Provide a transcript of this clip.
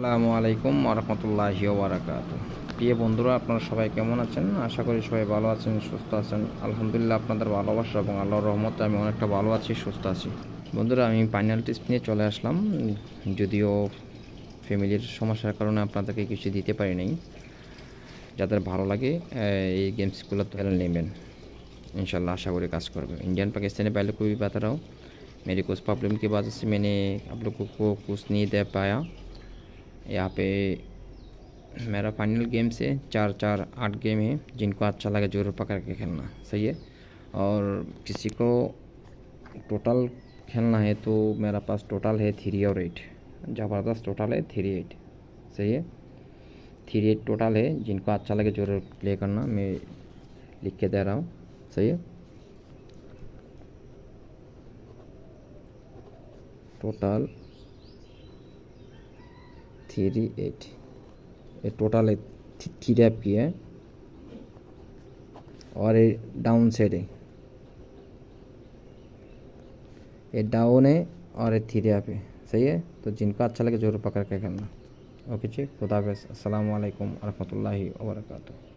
আসসালামু আলাইকুম ওরহমতুল্লাহি ওবারাকাতু। প্রিয় বন্ধুরা, আপনারা সবাই কেমন আছেন? আশা করি সবাই ভালো আছেন, সুস্থ আছেন। আলহামদুলিল্লাহ, আপনাদের ভালোবাসা এবং আল্লাহর রহমতে আমি অনেকটা ভালো আছি, সুস্থ আছি। বন্ধুরা, আমি ফাইনাল টেস্ট নিয়ে চলে আসলাম। যদিও ফ্যামিলির সমস্যার কারণে আপনাদেরকে কিছু দিতে পারি নাই। যাদের ভালো লাগে এই गेम्सগুলো तो खेल नेবেন, इंशाल्लाह आशा करी काज करবে। इंडियन पाकिस्तानी पहले कोई भी बता रहा हूँ, मेरी कुछ प्रॉब्लम की वजह से मैंने आप लोगों को कुछ नहीं दे पाया। यहाँ पे मेरा फाइनल गेम से 4-4-8 गेम है, जिनको अच्छा लगे ज़रूर पकड़ के खेलना, सही है। और किसी को टोटल खेलना है तो मेरा पास टोटल है 3 और 8, ज़बरदस्त टोटल है 3-8, सही है। 3-8 टोटल है, जिनको अच्छा लगे ज़रूर प्ले करना, मैं लिख के दे रहा हूँ, सही है। टोटल 3-8, ये टोटल है 3 ऐप की है, और ये डाउन साइड है, ये डाउन है और ये 3 ऐप है, सही है। तो जिनको अच्छा लगे ज़रूर पकड़ के खेलना। ओके जी, खुदा हाफिज़। अस्सलामु अलैकुम रहमतुल्लाहि व बरकातुहू।